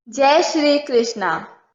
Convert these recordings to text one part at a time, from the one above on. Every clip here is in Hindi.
जय श्री कृष्णा।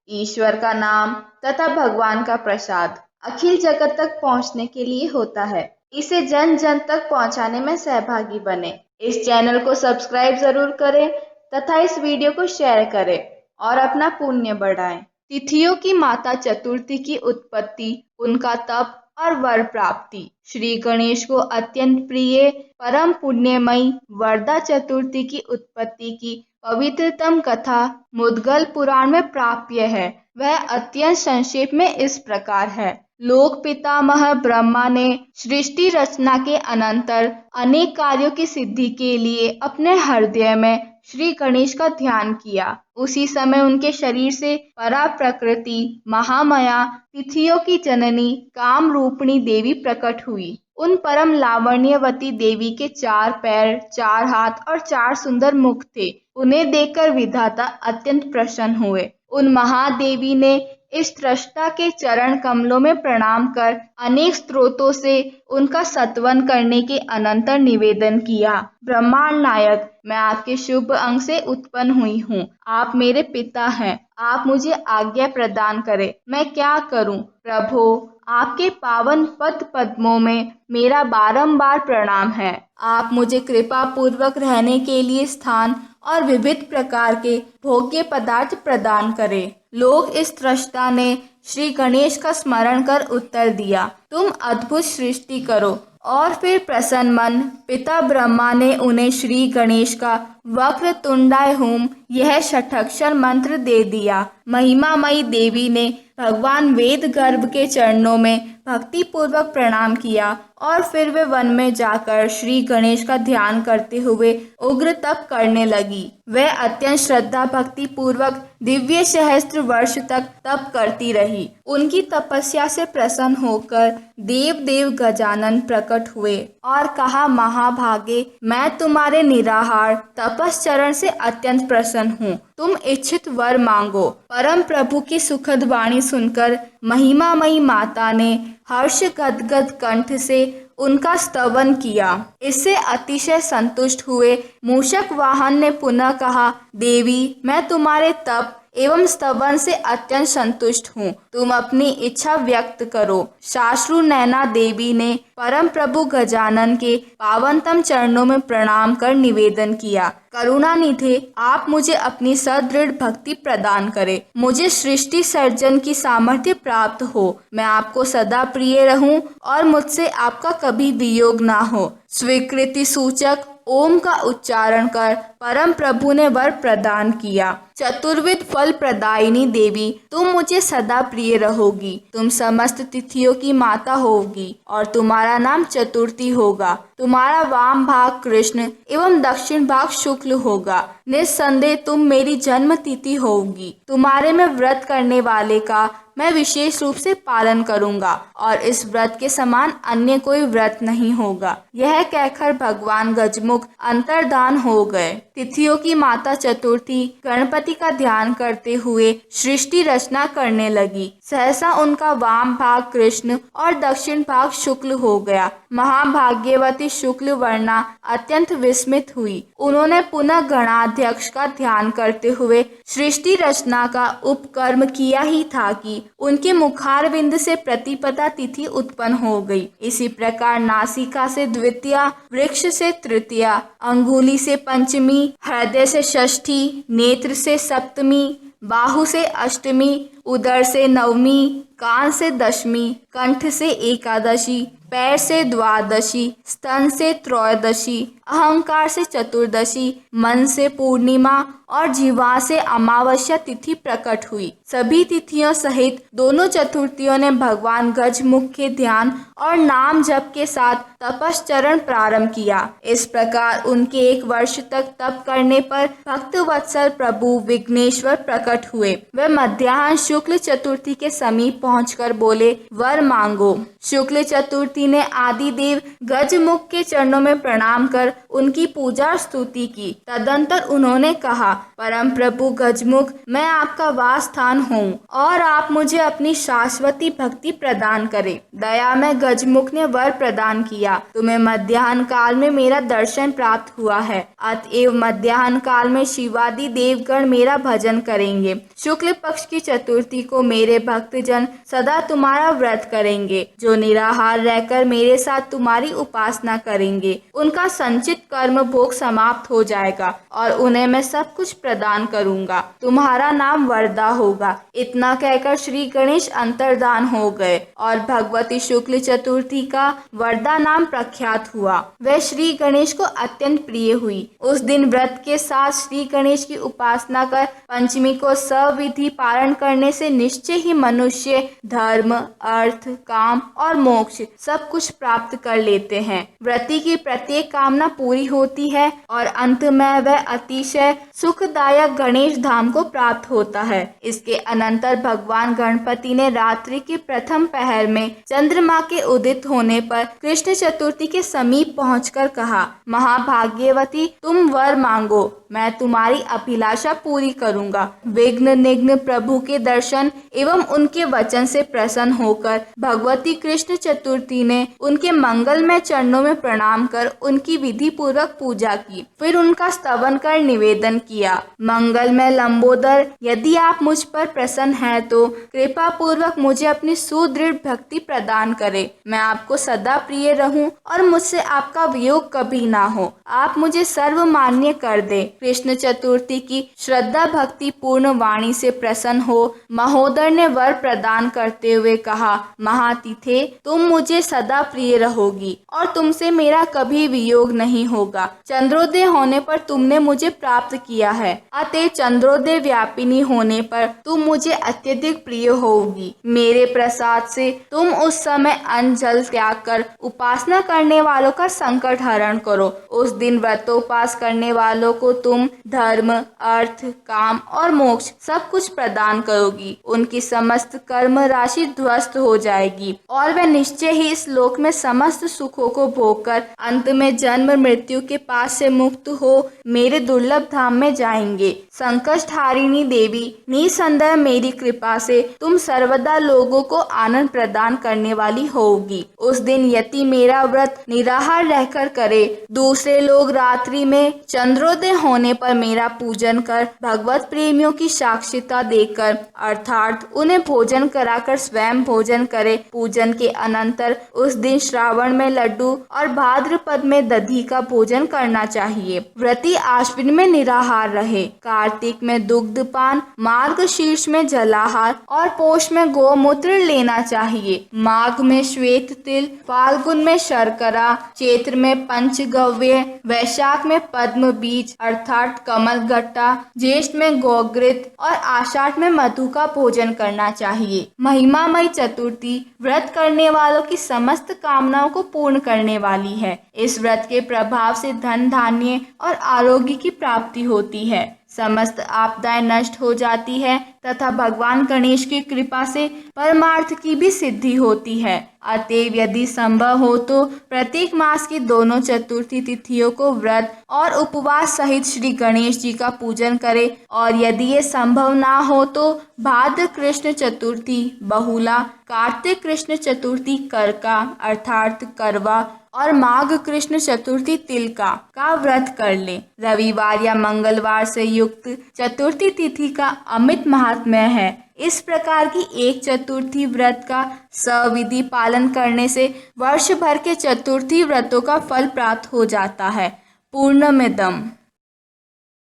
ईश्वर का नाम तथा भगवान का प्रसाद अखिल जगत तक पहुंचने के लिए होता है। इसे जन जन तक पहुंचाने में सहभागी बने। इस चैनल को सब्सक्राइब जरूर करें तथा इस वीडियो को शेयर करें और अपना पुण्य बढ़ाएं। तिथियों की माता चतुर्थी की उत्पत्ति, उनका तप और वर प्राप्ति। श्री गणेश को अत्यंत प्रिय परम पुण्यमयी वरदा चतुर्थी की उत्पत्ति की पवित्रतम कथा मुद्गल पुराण में प्राप्य है। वह अत्यंत संक्षेप में इस प्रकार है। लोक पितामह ब्रह्मा ने सृष्टि रचना के अनंतर अनेक कार्यों की सिद्धि के लिए अपने हृदय में श्री गणेश का ध्यान किया। उसी समय उनके शरीर से परा प्रकृति महामाया तिथियों की जननी काम रूपिणी देवी प्रकट हुई। उन परम लावण्यवती देवी के 4 पैर, 4 हाथ और 4 सुंदर मुख थे। उन्हें देखकर विधाता अत्यंत प्रसन्न हुए। उन महादेवी ने इस त्वष्टा के चरण कमलों में प्रणाम कर अनेक स्त्रोतों से उनका स्तवन करने के अनंतर निवेदन किया। ब्रह्मांड नायक, मैं आपके शुभ अंग से उत्पन्न हुई हूँ। आप मेरे पिता हैं। आप मुझे आज्ञा प्रदान करें, मैं क्या करूं? प्रभो, आपके पावन पद पद्मों में मेरा बारंबार प्रणाम है। आप मुझे कृपा पूर्वक रहने के लिए स्थान और विविध प्रकार के भोग्य पदार्थ प्रदान करें। लोग इस त्वष्टा ने श्री गणेश का स्मरण कर उत्तर दिया, तुम अद्भुत सृष्टि करो। और फिर प्रसन्न मन पिता ब्रह्मा ने उन्हें श्री गणेश का वक्रतुंडाय हुम यह षटक्षर मंत्र दे दिया। महिमामयी देवी ने भगवान वेद गर्भ के चरणों में भक्ति पूर्वक प्रणाम किया और फिर वे वन में जाकर श्री गणेश का ध्यान करते हुए उग्र तप करने लगी। वह अत्यंत श्रद्धा भक्ति पूर्वक दिव्य सहस्त्र वर्ष तक तप करती रही। उनकी तपस्या से प्रसन्न होकर देव गजानन प्रकट हुए और कहा, महाभागे, मैं तुम्हारे निराहार तपश्चरण से अत्यंत प्रसन्न हूँ। तुम इच्छित वर मांगो। परम प्रभु की सुखद वाणी सुनकर महिमामयी माता ने हर्ष गदगद कंठ से उनका स्तवन किया। इससे अतिशय संतुष्ट हुए मूषक वाहन ने पुनः कहा, देवी, मैं तुम्हारे तप एवं स्तवन से अत्यंत संतुष्ट हूँ। तुम अपनी इच्छा व्यक्त करो। शाश्रु नैना देवी ने परम प्रभु गजानन के पावनतम चरणों में प्रणाम कर निवेदन किया, करुणानिधे, आप मुझे अपनी सदृढ़ भक्ति प्रदान करें। मुझे सृष्टि सर्जन की सामर्थ्य प्राप्त हो। मैं आपको सदा प्रिय रहूं और मुझसे आपका कभी वियोग ना हो। स्वीकृति सूचक ओम का उच्चारण कर परम प्रभु ने वर प्रदान किया। चतुर्विध फल प्रदायिनी देवी, तुम मुझे सदा प्रिय रहोगी। तुम समस्त तिथियों की माता होगी और तुम्हारा नाम चतुर्थी होगा। तुम्हारा वाम भाग कृष्ण एवं दक्षिण भाग शुक्ल होगा। निस्संदेह तुम मेरी जन्म तिथि होगी। तुम्हारे में व्रत करने वाले का मैं विशेष रूप से पालन करूंगा और इस व्रत के समान अन्य कोई व्रत नहीं होगा। यह कहकर भगवान गजमुख अंतर्धान हो गए। तिथियों की माता चतुर्थी गणपति का ध्यान करते हुए सृष्टि रचना करने लगी। सहसा उनका वाम भाग कृष्ण और दक्षिण भाग शुक्ल हो गया। महाभाग्यवती शुक्ल वर्णा अत्यंत विस्मित हुई। उन्होंने पुनः गणाध्यक्ष का ध्यान करते हुए सृष्टि रचना का उपकर्म किया ही था कि उनके मुखारविंद से प्रतिपदा तिथि उत्पन्न हो गई। इसी प्रकार नासिका से द्वितीया, वृक्ष से तृतीया, अंगुली से पंचमी, हृदय से षष्ठी, नेत्र से सप्तमी, बाहु से अष्टमी, उदर से नवमी, कान से दशमी, कंठ से एकादशी, पैर से द्वादशी, स्तन से त्रयोदशी, अहंकार से चतुर्दशी, मन से पूर्णिमा और जीवा से अमावस्या तिथि प्रकट हुई। सभी तिथियों सहित दोनों चतुर्थियों ने भगवान गजमुख के ध्यान और नाम जप के साथ तपश्चरण प्रारंभ किया। इस प्रकार उनके 1 वर्ष तक तप करने पर भक्त वत्सल प्रभु विघ्नेश्वर प्रकट हुए। वे मध्याह्न शुक्ल चतुर्थी के समीप पहुंचकर बोले, वर मांगो। शुक्ल चतुर्थी ने आदिदेव गजमुख के चरणों में प्रणाम कर उनकी पूजा स्तुति की। तदंतर उन्होंने कहा, परम प्रभु गजमुख, मैं आपका वास स्थान हूँ और आप मुझे अपनी शाश्वती भक्ति प्रदान करें। दया में गजमुख ने वर प्रदान किया, तुम्हें मध्याह्न काल में मेरा दर्शन प्राप्त हुआ है, अतएव मध्याह्न काल में शिवादि देवगण मेरा भजन करेंगे। शुक्ल पक्ष की चतुर्थी को मेरे भक्तजन सदा तुम्हारा व्रत करेंगे। जो निराहार रहकर मेरे साथ तुम्हारी उपासना करेंगे, उनका संचित कर्म भोग समाप्त हो जाएगा और उन्हें मैं सब कुछ प्रदान करूंगा। तुम्हारा नाम वरदा होगा। इतना कहकर श्री गणेश अंतर्धान हो गए और भगवती शुक्ल चतुर्थी का वरदा नाम प्रख्यात हुआ। वह श्री गणेश को अत्यंत प्रिय हुई। उस दिन व्रत के साथ श्री गणेश की उपासना कर पंचमी को सविधि पालन करने से निश्चय ही मनुष्य धर्म, अर्थ, काम और मोक्ष सब कुछ प्राप्त कर लेते हैं। व्रती की प्रत्येक कामना पूरी होती है और अंत में वह अतिशय सुखदायक गणेश धाम को प्राप्त होता है। इसके अनंतर भगवान गणपति ने रात्रि के प्रथम पहर में चंद्रमा के उदित होने पर कृष्ण चतुर्थी के समीप पहुंचकर कहा, महाभाग्यवती, तुम वर मांगो, मैं तुम्हारी अभिलाषा पूरी करूंगा। विघ्न निघ्न प्रभु के दर्शन एवं उनके वचन से प्रसन्न होकर भगवती कृष्ण चतुर्थी ने उनके मंगलमय चरणों में प्रणाम कर उनकी विधि पूर्वक पूजा की। फिर उनका स्तवन कर निवेदन किया, मंगलमय लंबोदर, यदि आप मुझ पर प्रसन्न हैं तो कृपा पूर्वक मुझे अपनी सुदृढ़ भक्ति प्रदान करें। मैं आपको सदा प्रिय रहूं और मुझसे आपका वियोग कभी ना हो। आप मुझे सर्वमान्य कर दे। कृष्ण चतुर्थी की श्रद्धा भक्ति पूर्ण वाणी से प्रसन्न हो महोदर ने वर प्रदान करते हुए कहा, महातिथे, तुम मुझे सदा प्रिय रहोगी और तुमसे मेरा कभी वियोग नहीं होगा। चंद्रोदय होने पर तुमने मुझे प्राप्त किया है, अतः चंद्रोदय व्यापिनी होने पर तुम मुझे अत्यधिक प्रिय होगी। मेरे प्रसाद से तुम उस समय अन्न जल त्याग कर उपासना करने वालों का संकट हरण करो। उस दिन व्रतोपास करने वालों को तुम धर्म, अर्थ, काम और मोक्ष सब कुछ प्रदान करोगी। उनकी समस्त कर्म राशि ध्वस्त हो जाएगी और वे निश्चय ही इस लोक में समस्त सुखों को भोगकर अंत में जन्म मृत्यु के पास से मुक्त हो मेरे दुर्लभ धाम में जाएंगे। संकटहारिणी देवी, निसंदेह मेरी कृपा से तुम सर्वदा लोगों को आनंद प्रदान करने वाली होगी। उस दिन यति मेरा व्रत निराहार रहकर करे, दूसरे लोग रात्रि में चंद्रोदय होने पर मेरा पूजन कर भगवत प्रेमियों की साक्षिता देकर अर्थात उन्हें भोजन कराकर स्वयं भोजन करे। पूजन के अनंतर उस दिन श्रावण में लड्डू और भाद्रपद में दधी का भोजन करना चाहिए। व्रती आश्विन में निराहार रहे, कार्तिक में दुग्धपान, मार्गशीर्ष में जलाहार और पौष में गोमूत्र लेना चाहिए। माघ में श्वेत तिल, फाल्गुन में शर्करा, चैत्र में पंचगव्य, वैशाख में पद्म बीज अर्थात कमल गट्टा, ज्येष्ठ में गोघृत और आषाढ़ में मधु का भोजन करना चाहिए। महिमामयी चतुर्थी व्रत करने वालों की समस्त कामनाओं को पूर्ण करने वाली है। इस व्रत के प्रभाव से धन धान्य और आरोग्य की प्राप्ति होती है, समस्त आपदाएं नष्ट हो जाती है तथा भगवान गणेश की कृपा से परमार्थ की भी सिद्धि होती है। अतएव यदि संभव हो तो प्रत्येक मास की दोनों चतुर्थी तिथियों को व्रत और उपवास सहित श्री गणेश जी का पूजन करें और यदि ये संभव ना हो तो भाद्र कृष्ण चतुर्थी बहुला, कार्तिक कृष्ण चतुर्थी करका अर्थात करवा और माघ कृष्ण चतुर्थी तिलका का व्रत कर ले। रविवार या मंगलवार से युक्त चतुर्थी तिथि का अमित महात्म्य है। इस प्रकार की एक चतुर्थी व्रत का सविधि पालन करने से वर्ष भर के चतुर्थी व्रतों का फल प्राप्त हो जाता है। पूर्णमिदम्।